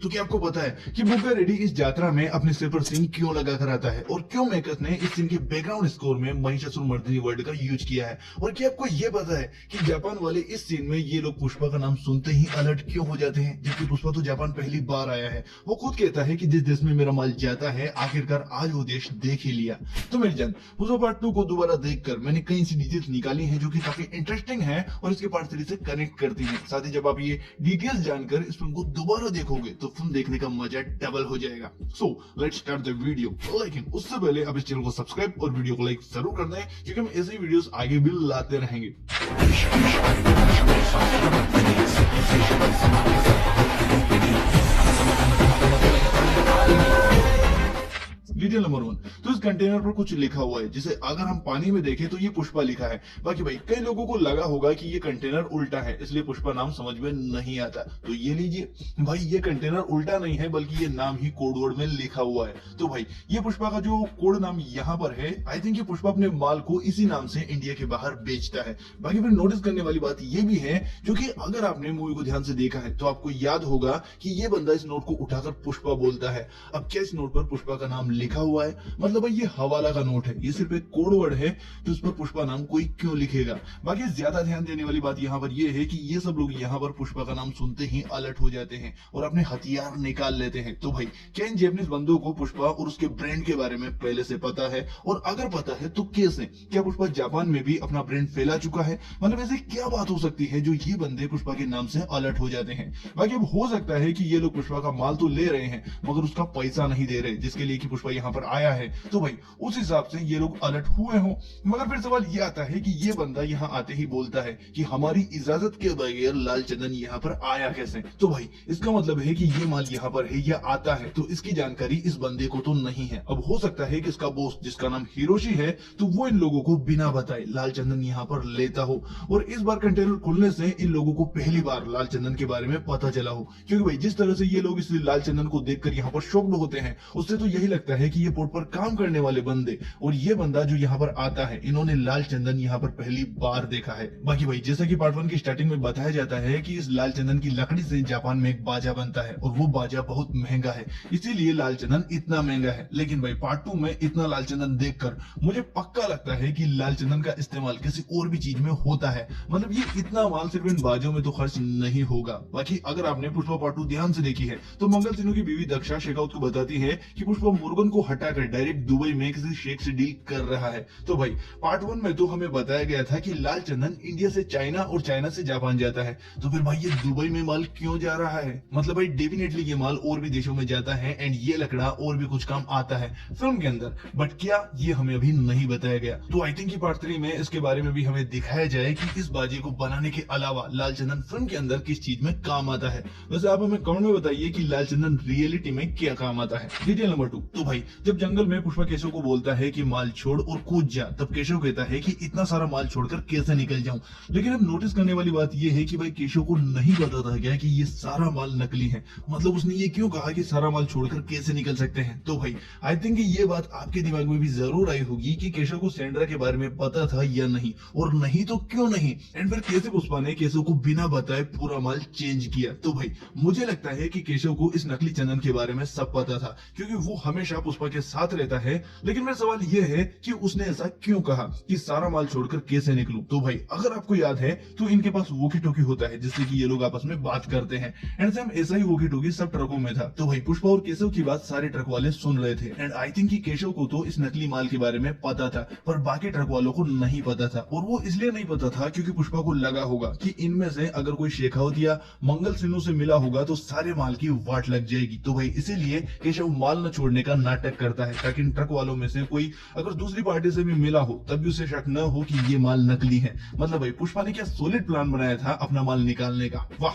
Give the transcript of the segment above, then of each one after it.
तो क्या आपको पता है कि बुग्गा रेड्डी इस यात्रा में अपने सिर पर सिंह क्यों लगा कर आता है और क्यों मेकर्स ने इस सीन के बैकग्राउंड स्कोर में महिषासुरमर्दिनी वर्ड का यूज किया है? और क्या आपको ये पता है कि जापान वाले इस सीन में ये लोग पुष्पा का नाम सुनते ही अलर्ट क्यों हो जाते हैं, जबकि पुष्पा तो जापान पहली बार आया है। वो खुद कहता है कि जिस देश में मेरा माल जाता है आखिरकार आज वो देश देख ही लिया। तो मेरी जान, पुष्पा पार्ट 2 को दोबारा देखकर मैंने कई सी डिटेल्स निकाली हैं जो कि काफी इंटरेस्टिंग है और इसके पार्ट 3 से कनेक्ट करती है। साथ ही जब आप ये डिटेल्स जानकर इस फिल्म को दोबारा देखोगे तो फिल्म देखने का मजा डबल हो जाएगा। So let's start the video. लेकिन उससे पहले आप इस चैनल को सब्सक्राइब और वीडियो को लाइक जरूर कर दें, क्योंकि हम ऐसे वीडियोस आगे भी लाते रहेंगे। डिटेल नंबर 1, तो इस कंटेनर पर कुछ लिखा हुआ है जिसे अगर हम पानी में देखें तो ये पुष्पा लिखा है। बाकी भाई कई लोगों को लगा होगा कि ये कंटेनर उल्टा है, इसलिए पुष्पा नाम समझ में नहीं आता। तो ये लीजिए भाई, ये कंटेनर उल्टा नहीं है बल्कि ये नाम ही कोड वर्ड में लिखा हुआ है। तो भाई ये पुष्पा का जो कोड नाम यहाँ पर है, आई थिंक ये पुष्पा अपने माल को इसी नाम से इंडिया के बाहर बेचता है। बाकी फिर नोटिस करने वाली बात ये भी है, क्योंकि अगर आपने मूवी को ध्यान से देखा है तो आपको याद होगा कि ये बंदा इस नोट को उठाकर पुष्पा बोलता है। अब क्या इस नोट पर पुष्पा का नाम लिखा हुआ है? मतलब भाई ये हवाला का नोट है, ये सिर्फ एक कोड वर्ड है, तो उस पर पुष्पा नाम कोई क्यों लिखेगा? बाकी ज्यादा ध्यान देने वाली बात यहाँ पर ये है कि ये सब लोग यहाँ पर पुष्पा का नाम सुनते ही अलर्ट हो जाते हैं और अपने हथियार निकाल लेते हैं। तो भाई क्या इन जैपनीज बंदों को पुष्पा और उसके ब्रांड के बारे में पहले से पता है? और अगर पता है तो कैसे? क्या पुष्पा जापान में भी अपना ब्रांड फैला चुका है? मतलब ऐसी क्या बात हो सकती है जो ये बंदे पुष्पा के नाम से अलर्ट हो जाते हैं? बाकी अब हो सकता है कि ये लोग पुष्पा का माल तो ले रहे हैं मगर उसका पैसा नहीं दे रहे, जिसके लिए कि पुष्पा यहाँ पर आया है। तो भाई उस हिसाब से ये लोग अलर्ट हुए हों। मगर फिर सवाल ये आता है कि ये बंदा यहाँ आते ही बोलता है कि हमारी इजाजत के बगैर लाल चंदन यहाँ पर आया कैसे? तो भाई इसका मतलब है कि ये माल यहाँ पर है या आता है, तो इसकी जानकारी इस बंदे को तो नहीं है। अब हो सकता है कि इसका बॉस जिसका नाम हिरोशी है, तो वो इन लोगों को बिना बताए लाल चंदन यहाँ पर लेता हो और इस बार कंटेनर खुलने से इन लोगों को पहली बार लाल चंदन के बारे में पता चला हो। क्योंकि भाई जिस तरह से ये लोग इस लाल चंदन को देखकर यहाँ पर शॉक्ड होते हैं, उससे तो यही लगता है कि ये पोर्ट पर काम करने वाले बंदे और ये बंदा जो यहाँ पर आता है, इन्होंने लाल चंदन यहाँ पर पहली बार देखा है। बाकी भाई जैसा कि पार्ट 1 की स्टार्टिंग में बताया जाता है कि इस लाल चंदन की लकड़ी से जापान में एक बाजा बनता है और वो बाजा बहुत महंगा है, इसीलिए लाल चंदन इतना महंगा है। लेकिन भाई पार्ट 2 में इतना लाल चंदन देखकर मुझे पक्का लगता है कि लाल चंदन का इस्तेमाल किसी और भी चीज में होता है। मतलब ये इतना माल सिर्फ इन बाजों में तो खर्च नहीं होगा। बाकी अगर आपने पुष्पा पार्ट 2 ध्यान से देखी है तो मंगल सिन्हा की बीवी दक्षा शेखावत को बताती है कि पुष्पा मुर्गन को हटाकर डायरेक्ट दुबई में किसी शेख से डील कर रहा है। तो भाई पार्ट 1 में तो हमें बताया गया था कि लाल चंदन इंडिया से चाइना और चाइना से जापान जाता है, तो फिर भाई ये दुबई में माल क्यों जा रहा है? मतलब भाई डेफिनेटली ये माल और भी देशों में जाता है एंड ये लकड़ा और भी कुछ काम आता है फिल्म के अंदर, बट क्या ये हमें अभी नहीं बताया गया। तो आई थिंक पार्ट 3 में इसके बारे में भी हमें दिखाया जाए कि इस बाजे को बनाने के अलावा लाल चंदन फिल्म के अंदर किस चीज में काम आता है। वैसे आप हमें कमेंट में बताइए कि लाल चंदन रियलिटी में क्या काम आता है। डिटेल नंबर 2, तो भाई जब जंगल में पुष्पा केशव को बोलता है कि माल छोड़ और कूद जा, तब केशव कहता है कि इतना सारा माल छोड़कर कैसे निकल जाऊं। लेकिन अब नोटिस करने वाली बात यह है कि भाई केशव को नहीं पता था क्या कि ये सारा माल नकली है। मतलब उसने ये क्यों कहा कि सारा माल छोड़कर कैसे निकल सकते हैं? तो भाई आई थिंक ये बात आपके दिमाग में भी जरूर आई होगी कि केशव को सेंड्रा के बारे में पता था या नहीं, और नहीं तो क्यों नहीं, एंड फिर कैसे पुष्पा ने केशव को बिना बताए पूरा माल चेंज किया। तो भाई मुझे लगता है कि केशव को इस नकली चंदन के बारे में सब पता था, क्योंकि वो हमेशा पुष्पा के साथ रहता है। लेकिन मेरा सवाल यह है कि उसने ऐसा क्यों कहा कि सारा माल छोड़कर कैसे निकलूं? तो भाई अगर आपको याद है तो इनके पास वॉकी टॉकी होता है जिससे कि ये लोग आपस में बात करते हैं, एंड सेम ऐसा ही वॉकी टॉकी सब ट्रकों में था। तो भाई पुष्पा और केशव की बात सारे ट्रक वाले सुन रहे थे, एंड आई थिंक कि केशव को तो इस नकली माल के बारे में पता था पर बाकी ट्रक वालों को नहीं पता था। और वो इसलिए नहीं पता था क्योंकि पुष्पा को लगा होगा कि इनमें से अगर कोई शेखावत या मंगल सिन्हा से मिला होगा तो सारे माल की वाट लग जाएगी। तो भाई इसीलिए केशव माल न छोड़ने का नाटक करता है ताकि इन ट्रक वालों में से कोई अगर दूसरी पार्टी से भी मिला हो तब भी उसे शक न हो कि ये माल नकली है। मतलब भाई पुष्पा ने क्या सॉलिड प्लान बनाया था अपना माल निकालने का। वाह।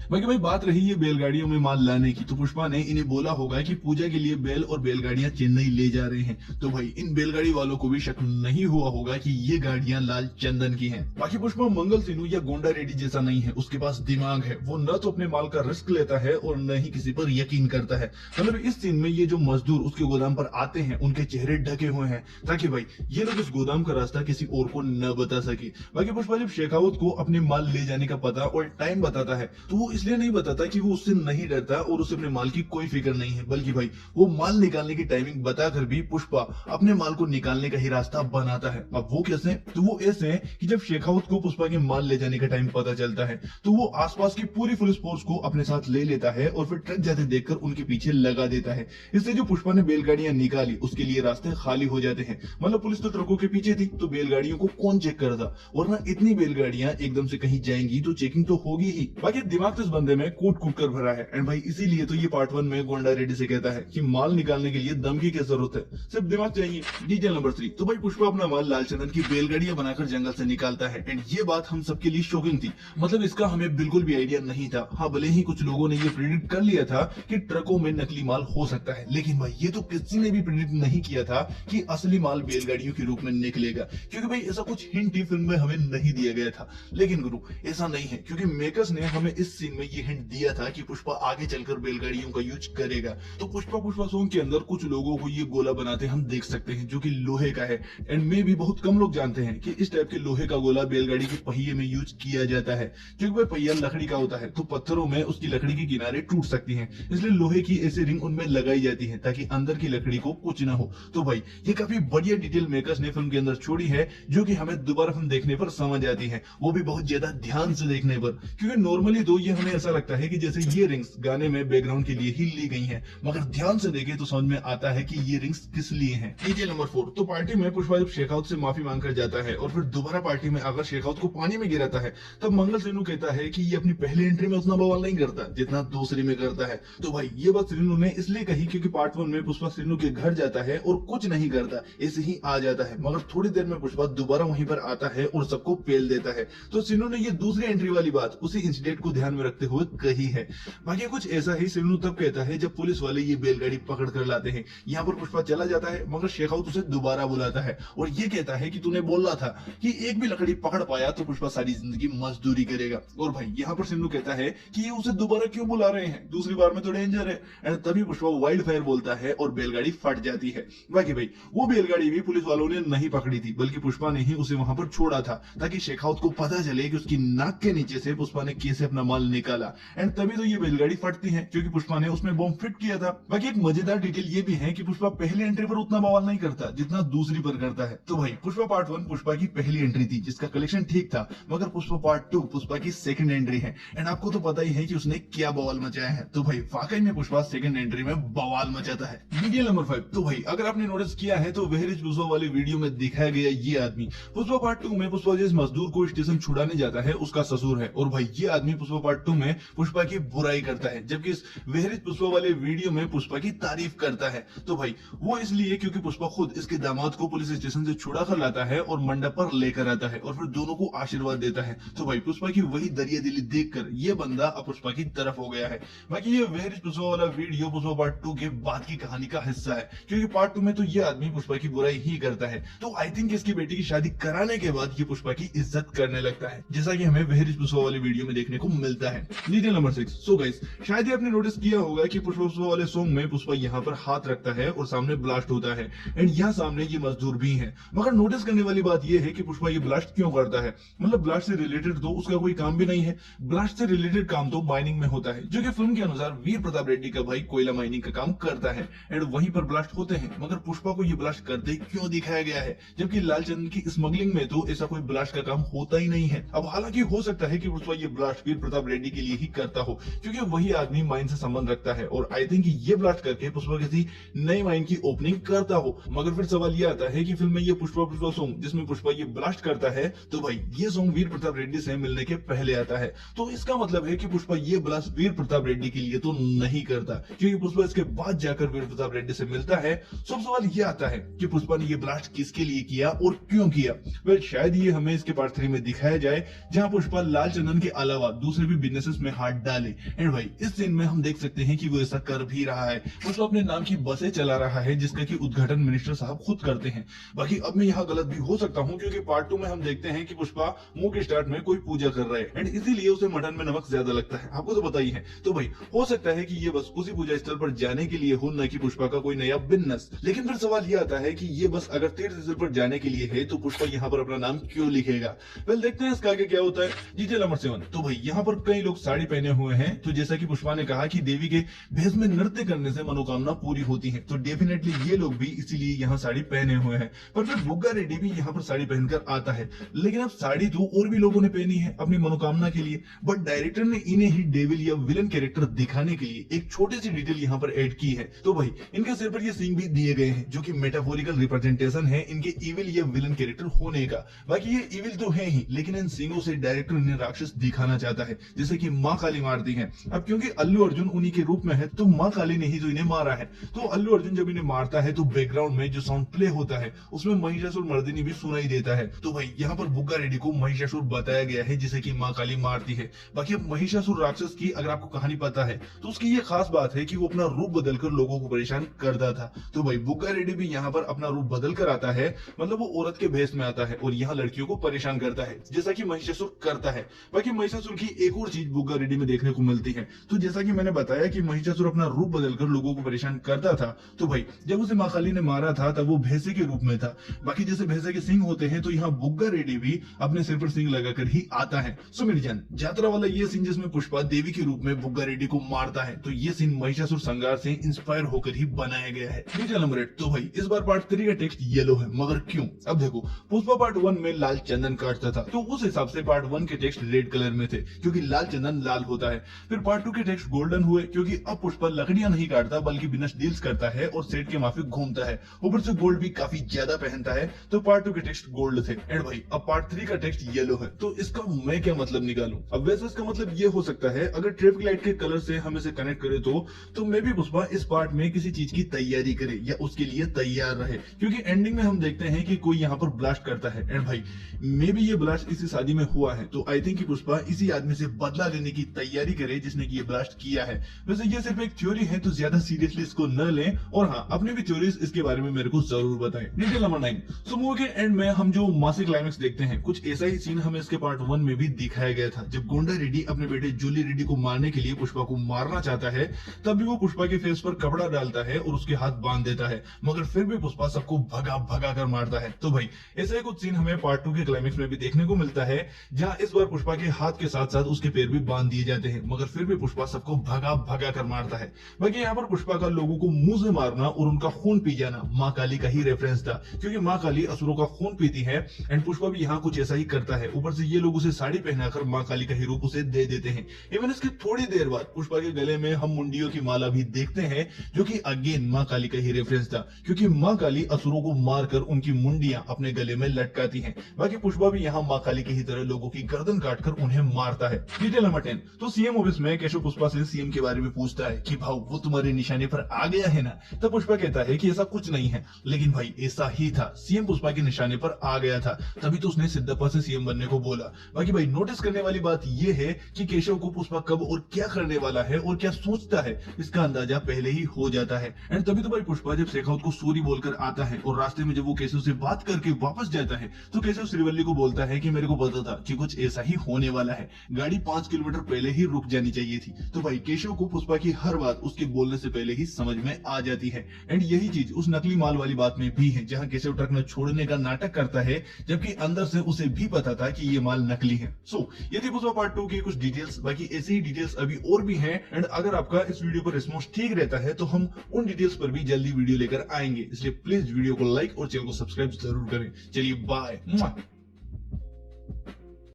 बाकी भाई बात रही ये बैलगाड़ियों में माल लाने की, तो पुष्पा ने इन्हें बोला होगा कि पूजा के लिए बैल और बैलगाड़ियां चेन्नई ले जा रहे हैं। तो भाई इन बैलगाड़ी वालों को भी शक नहीं हुआ होगा कि ये गाड़ियां लाल चंदन की हैं। बाकी पुष्पा मंगल सिन्हा या गोंडा रेड्डी जैसा नहीं है, उसके पास दिमाग है। वो न तो अपने माल का रिस्क लेता है और न ही किसी पर यकीन करता है। मतलब इस सीन में ये जो मजदूर उसके गोदाम पर आते हैं उनके चेहरे ढके हुए हैं ताकि भाई ये लोग इस गोदाम का रास्ता किसी और को न बता सके। बाकी पुष्पा जब शेखावत को अपने माल ले जाने का पता और टाइम बताता है तो वो इसलिए नहीं बताता कि वो उससे नहीं डरता और उसे अपने माल की कोई फिक्र नहीं है, बल्कि भाई वो माल निकालने की टाइमिंग बताकर भी पुष्पा अपने माल को निकालने का ही रास्ता बनाता है। अब वो कैसे? तो वो ऐसे कि जब शेखावत को पुष्पा के माल ले जाने का टाइम पता चलता है तो वो आसपास की पूरी पुलिस फोर्स को अपने साथ ले लेता है और फिर ट्रक जाते देखकर उनके पीछे लगा देता है। इससे जो पुष्पा ने बैलगाड़ियां निकाली उसके लिए रास्ते खाली हो जाते हैं। मतलब पुलिस तो ट्रकों के पीछे थी तो बैलगाड़ियों को कौन चेक करता, वरना इतनी बैलगाड़ियां एकदम से कहीं जाएंगी तो चेकिंग तो होगी ही। बाकी दिमाग तो इस बंदे में कूट कूट कर भरा है एंड भाई इसीलिए तो ये पार्ट 1 में गोंडा रेड्डी से कहता है कि माल निकालने के लिए दम की क्या जरूरत है, सिर्फ दिमाग चाहिए। डिटेल नंबर 3, तो भाई पुष्पा अपना माल लालचंदन की बैलगाड़ियां बनाकर जंगल से निकालता है एंड ये बात हम सबके लिए शॉकिंग थी। मतलब इसका हमें बिल्कुल भी आइडिया नहीं था। हाँ, भले ही कुछ लोगों ने ये प्रेडिक्ट कर लिया था कि ट्रकों में नकली माल हो सकता है, लेकिन भाई ये तो किसी ने भी प्रेडिक्ट नहीं किया था कि असली माल बैलगाड़ियों के रूप में निकलेगा, क्योंकि भाई ऐसा कुछ हिंट ही फिल्म में हमें नहीं दिया गया था। लेकिन गुरु ऐसा नहीं है, क्योंकि मेकर्स ने हमें इस सीन में ये हिंट दिया था कि पुष्पा आगे चलकर बैलगाड़ियों का यूज करेगा। तो पुष्पा सॉन्ग के अंदर कुछ लोगों को ये गोला बनाते हम देख सकते हैं जो कि लोहे का है एंड में भी बहुत कम लोग जानते हैं कि इस टाइप के लोहे का गोला बैलगाड़ी के पहिए में यूज किया जाता है, क्योंकि भाई पहिया लकड़ी का होता है तो पत्थरों में उसकी लकड़ी के किनारे टूट सकती हैं, इसलिए लोहे की ऐसी रिंग उनमें लगाई जाती है ताकि अंदर की लकड़ी को कुछ ना हो। तो भाई ये काफी बढ़िया डिटेल मेकर्स ने फिल्म के अंदर छोड़ी है जो कि हमें दोबारा फिल्म देखने पर समझ आती है, वो भी बहुत ज्यादा ध्यान से देखने पर। क्योंकि नॉर्मली तो ये हमें ऐसा लगता है कि जैसे ये रिंग्स गाने में बैकग्राउंड के लिए ही ली गई हैं, मगर ध्यान से देखें तो समझ में आता है कि ये रिंग्स किस लिए हैं। डिटेल नंबर 4, तो पार्टी में पुष्पा जब शेखावत से माफी मांगकर जाता है और फिर दोबारा पार्टी में आकर शेखावत को पानी में गिराता है तब मंगल सेनू कहता है कि ये अपनी पहली एंट्री में उतना बवाल नहीं करता जितना दूसरी में करता है। तो भाई ये बात श्रीनू ने इसलिए कही क्योंकि पार्ट 1 में पुष्पा श्रीनू के घर जाता है और कुछ नहीं करता, ऐसे ही आ जाता है, मगर थोड़ी देर में पुष्पा दोबारा वहीं पर आता है और सबको पेल देता है। तो श्रीनू ने ये दूसरी एंट्री वाली बात उसी इंसिडेंट को ध्यान में रखते हुए कही है। बाकी कुछ ऐसा ही श्रीनू तब कहता है जब पुलिस वाले ये बैलगाड़ी पकड़ कर लाते हैं। यहाँ पर पुष्पा चला जाता है मगर शेखावत उसे दोबारा बुलाता है और ये कहता है कि तूने बोला था कि एक भी लकड़ी पकड़ पाया तो पुष्पा सारी जिंदगी मजदूरी करेगा। और भाई यहाँ पर श्रीनू कहता है कि ये उसे दोबारा क्यों बुला रहे हैं, दूसरी बार में तो डेंजर है। एंड तभी पुष्पा वाइल्ड फायर बोलता है और बैलगाड़ी फट जाती है। बाकी भाई वो बैलगाड़ी भी पुलिस वालों ने नहीं पकड़ी थी, बल्कि पुष्पा ने ही उसे वहां पर छोड़ा था ताकि शेखावत को पता चले कि उसकी नाक के नीचे से पुष्पा ने कैसे अपना माल निकाला। एंड तभी तो ये बैलगाड़ी फटती है क्योंकि पुष्पा ने उसमें बॉम्ब फिट किया था। बाकी एक मजेदार डिटेल ये भी है कि पुष्पा पहली एंट्री पर उतना बवाल नहीं करता जितना दूसरी पर करता है। तो भाई पुष्पा पार्ट 1 पुष्पा की पहली एंट्री थी जिसका कलेक्शन ठीक था, मगर पुष्पा पार्ट 2 पुष्पा की सेकंड एंट्री है एंड आपको तो पता ही है कि उसने क्या बवाल मचाया है। तो भाई वाकई में पुष्पा सेकंड एंट्री में बवाल मचाता है। वीडियो नंबर 5, तो भाई अगर आपने नोटिस किया है तो वहरिज पुष्पा वाली वीडियो में दिखाया गया ये आदमी पुष्पा पार्ट 2 में पुष्पा जिस मजदूर को स्टेशन छुड़ाने जाता है उसका ससुर है। और भाई ये आदमी पुष्पा पार्ट 2 में पुष्पा की बुराई करता है, जबकि इस वहरिज पुष्पा वाले वीडियो में पुष्पा की तारीफ करता है। तो भाई वो इसलिए क्योंकि पुष्पा खुद इसके दामाद को पुलिस स्टेशन से छुड़ा कर लाता है और मंडप पर लेकर आता है और फिर दोनों को आशीर्वाद देता है। तो भाई पुष्पा की वही दरिया दिली देखकर ये बंदा अब पुष्पा की तरफ हो गया है। बाकी ये वहरिज पुष्पा वाला वीडियो पुष्पा पार्ट 2 के बाद की कहानी का हिस्सा है, क्योंकि पार्ट 2 में तो ये आदमी पुष्पा की बुराई ही करता है। तो आई थिंक इसकी बेटी की शादी कराने के बाद ये पुष्पा की इज्जत करने लगता है, जैसा कि हमें वहरिज पुष्पा वाली वीडियो में देखने को मिलता है। डिटेल नंबर 6, सो गाइस शायद ही आपने नोटिस किया होगा कि पुष्पा वाले सॉन्ग में पुष्पा यहाँ पर हाथ रखता है और सामने ब्लास्ट होता है एंड यहाँ सामने ये मजदूर भी हैं। मगर नोटिस करने वाली बात ये है कि पुष्पा ये ब्लास्ट क्यों करता है। मतलब ब्लास्ट से रिलेटेड तो उसका कोई काम भी नहीं है, ब्लास्ट से रिलेटेड काम तो माइनिंग में होता है, जो कि फिल्म के अनुसार वीर प्रताप रेड्डी का भाई कोयला माइनिंग का काम करता है एंड वहीं पर ब्लास्ट होते हैं। मगर पुष्पा को ये ब्लास्ट करते क्यों दिखाया गया है, जबकि लालचंदन की स्मगलिंग में तो ऐसा कोई ब्लास्ट का काम होता ही नहीं है। अब हालांकि हो सकता है कि पुष्पा ये ब्लास्ट वीर प्रताप रेड्डी के लिए ही करता हो, क्योंकि वही आदमी माइन से संबंध रखता है और आई थिंक ये ब्लास्ट करके पुष्पा किसी नई माइन की ओपनिंग करता हो। मगर फिर सवाल ये आता है कि फिल्म में ये पुष्पा सॉन्ग जिसमें पुष्पा ये ब्लास्ट करता है, तो भाई ये सॉन्ग वीर प्रताप रेड्डी से मिलने के पहले आता है। तो इसका मतलब है कि पुष्पा ये ब्लास्ट वीर प्रताप रेड्डी के लिए तो नहीं करता, क्योंकि पुष्पा इसके बाद जाकर वीर प्रताप रेड्डी से मिलता है। सब सवाल ये आता है कि पुष्पा ने ये ब्लास्ट किसके लिए किया और क्यों किया। वेल शायद ये हमें इसके पार्ट 3 में दिखाया जाए, जहां पुष्पा लालचंदन के अलावा दूसरे भी बिजनेसेस में हाथ डाले। एंड भाई इस सीन में हम देख सकते हैं कि वो ऐसा कर भी रहा है। पुष्पा अपने नाम की बसें चला रहा है जिसका कि उद्घाटन मिनिस्टर साहब खुद करते हैं। बाकी अब मैं यहाँ गलत भी हो सकता हूँ, क्योंकि पार्ट 2 में हम देखते हैं कि पुष्पा मुंह के स्टार्ट में कोई पूजा कर रहा है एंड इसीलिए उसे मटन में नमक ज्यादा लगता है, आपको तो पता ही है। तो भाई हो सकता है कि ये बस उसी पूजा स्थल पर जाने के लिए हो, न कि पुष्पा पुष्पा का कोई नया बिजनेस। लेकिन फिर सवाल ये आता है कि ये बस अगर तीर्थ स्थल पर जाने के लिए है तो पुष्पा यहाँ पर अपना नाम क्यों लिखेगा। वेल देखते हैं इसका आगे क्या होता है। Detail number 7। तो भाई यहाँ पर कई लोग साड़ी पहने हुए हैं, तो जैसा कि पुष्पा ने कहा कि देवी के भेष में नृत्य करने से मनोकामना पूरी होती है, तो डेफिनेटली ये लोग भी इसीलिए यहाँ साड़ी पहने हुए हैं। पर फिर बुग्गा रेड्डी भी यहाँ पर साड़ी पहनकर आता है, लेकिन अब साड़ी तो और भी लोगों ने पहनी है अपनी मनोकामना के लिए, बट डायरेक्टर ने इन्हें ही डेविल या विलन कैरेक्टर दिखाने के लिए एक छोटी सी डिटेल यहाँ पर ऐड की है। तो भाई इनके सिर पर ये सींग भी दिए गए हैं, जो कि मेटाफोरिकल रिप्रेजेंटेशन है इनके इविल या विलन कैरेक्टर होने का। बाकी ये इविल तो है ही, लेकिन इन सींगों से डायरेक्टर इन्हें राक्षस दिखाना चाहता है, जैसे कि माँ काली मारती है। अब क्योंकि अल्लू अर्जुन उन्हीं के रूप में है, तो माँ काली ने ही जो इन्हें मारा है। तो अल्लू अर्जुन जब इन्हें मारता है तो बैकग्राउंड में जो साउंड प्ले होता है उसमें महिषासुर मर्दिनी भी सुनाई देता है। तो भाई यहाँ पर बुग्गा रेड्डी को महिषासुर बताया गया है, जिसे कि माँ काली मारती है। बाकी अब महिषासुर राक्षस की अगर आपको कहानी पता है तो उसकी ये खास बात है कि वो अपना रूप बदलकर लोगों को परेशान करता था। तो भाई बुग्गा रेड्डी भी यहाँ पर अपना रूप बदल कर आता है, मतलब वो औरत के भेष में आता है और यहाँ लड़कियों को परेशान करता है, जैसा कि महिषासुर करता है। बाकी महिषासुर की एक और चीज बुग्गा रेड्डी में देखने को मिलती है। तो जैसा कि मैंने बताया कि महिषासुर अपना रूप बदलकर लोगों को परेशान करता था, तो भाई जब उसे माँ काली ने मारा था तब वो भैंसे के रूप में था। बाकी जैसे भैंसे के सिंग होते हैं, तो यहाँ बुग्गा रेड्डी भी अपने सिर पर सिंग लगाकर ही आता है। सो मेरी जान, यात्रा वाला ये सीन जिसमें पुष्पा देवी के रूप में बुग्गा रेड्डी को मारता है, तो ये सीन महिषासुर संगार से इंस्पायर होकर ही बनाया गया है। Detail number 8। तो भाई इस बार पार्ट 3 का टेक्स्ट येलो है, मगर क्यों? अब देखो, पुष्पा पार्ट 1 में लाल चंदन काटता था, तो उस हिसाब से पार्ट 1 के टेक्स्ट रेड कलर में थे, क्योंकि लाल चंदन लाल होता है। फिर पार्ट 2 के टेक्स्ट गोल्डन हुए, क्योंकि अब पुष्पा लकड़ियां नहीं काटता बल्कि बिजनेस डील्स करता है और सेट के माफिक घूमता है, ऊपर से गोल्ड भी काफी ज्यादा पहनता है। तो पार्ट 2 के टेक्स्ट गोल्ड थे। एंड भाई अब पार्ट 3 का टेक्स्ट येलो है, तो इसका मैं क्या मतलब निकालूं? अब वैसे इसका मतलब ये हो सकता है, अगर ट्रैफिक लाइट के कलर से हम इसे कनेक्ट करें तो मे भी पुष्पा इस पार्ट में किसी चीज की तैयारी करे या उसके लिए तैयार रहे, क्योंकि एंडिंग में हम देखते हैं कि कोई यहाँ पर ब्लास्ट करता है। एंड भाई मे भी ये ब्लास्ट इसी शादी में हुआ है, तो आई थिंक कि पुष्पा इसी आदमी से बदला लेने की तैयारी करे जिसने कि ये ब्लास्ट किया है। वैसे ये सिर्फ एक थ्योरी है, तो ज्यादा सीरियसली इसको न लें, और हाँ, अपनी भी थ्योरीज इसके बारे में मेरे को जरूर बताएं। Detail number 9। सो मूवी के एंड में हम जो मासिक क्लाइमेक्स देखते हैं, कुछ ऐसा ही सीन हमें इसके पार्ट 1 में भी दिखाया गया था, जब गोंडा रेड्डी अपने बेटे जूली रेड्डी को मारने के लिए पुष्पा को मारना चाहता है, तब भी वो पुष्पा के फेस पर कपड़ा डालता है और उसके हाथ बांध देता है, मगर फिर भी पुष्पा सबको भगा भगा कर मारता है। तो भाई ऐसा ही कुछ सीन हमें पार्ट 2 के क्लाइमेक्स में भी देखने को मिलता है, जहां इस बार पुष्पा के हाथ के साथ साथ उसके पैर भी बांध दिए जाते हैं, मगर फिर भी पुष्पा सबको भगा भगा कर मारता है। बाकी यहाँ पर पुष्पा का लोगों को मुंह से मारना और उनका खून पी जाना माँ काली का ही रेफरेंस था, क्योंकि माँ काली असुरों का खून पीती है, एंड पुष्पा भी यहाँ कुछ ऐसा ही करता है। ऊपर से ये लोग उसे साड़ी पहनाकर माँ काली का ही रूप उसे दे देते हैं। इवन इसके थोड़ी देर बाद पुष्पा के गले में हम मुंडियों की माला भी देखते हैं, जो कि अगेन माँ काली का ही रेफरेंस था, क्योंकि माँ काली असुरों को मारकर उनकी मुंडियां अपने गले में लटकाती हैं। बाकी पुष्पा भी यहाँ माँ काली की ही तरह लोगों की गर्दन काटकर उन्हें मारता है। Detail number 10। तो सीएम ऑफिस में केशव पुष्पा से सीएम के बारे में पूछता है कि भाऊ वो तुम्हारे निशाने पर आ गया है ना? तब पुष्पा कहता है कि ऐसा कुछ नहीं है, लेकिन भाई ऐसा ही था, सीएम पुष्पा के निशाने पर आ गया था, तभी तो उसने सिद्धप्पा से सीएम बनने को बोला। बाकी भाई नोटिस करने वाली बात यह है कि केशव को पुष्पा कब और क्या करने वाला है और क्या सोचता है, इसका अंदाजा पहले ही हो जाता है। एंड तभी तो भाई पुष्पा जब शेखावत को सॉरी बोलकर आता है और रास्ते में जब वो केशव से बात करके वापस जाता है, तो केशव श्रीवल्ली को बोलता है कि मेरे को पता था कि कुछ ऐसा ही होने वाला है, गाड़ी 5 किलोमीटर पहले ही रुक जानी चाहिए थी। तो भाई केशव को पुष्पा की हर बात उसके बोलने से पहले ही समझ में आ जाती है। एंड यही चीज उस नकली माल वाली बात में भी है, जहां केशव ट्रक में छोड़ने का नाटक करता है, जबकि अंदर से उसे भी पता था कि ये माल नकली है। सो ये थी पुष्पा पार्ट 2 की कुछ डिटेल्स। बाकी ऐसी ही डिटेल्स अभी और भी हैं, एंड अगर आपका इस वीडियो पर रिस्पॉन्स ठीक रहता है तो हम उन डिटेल्स पर भी जल्दी वीडियो लेकर आएंगे। इसलिए प्लीज वीडियो को लाइक और चैनल को सब्सक्राइब जरूर करें। चलिए बाय।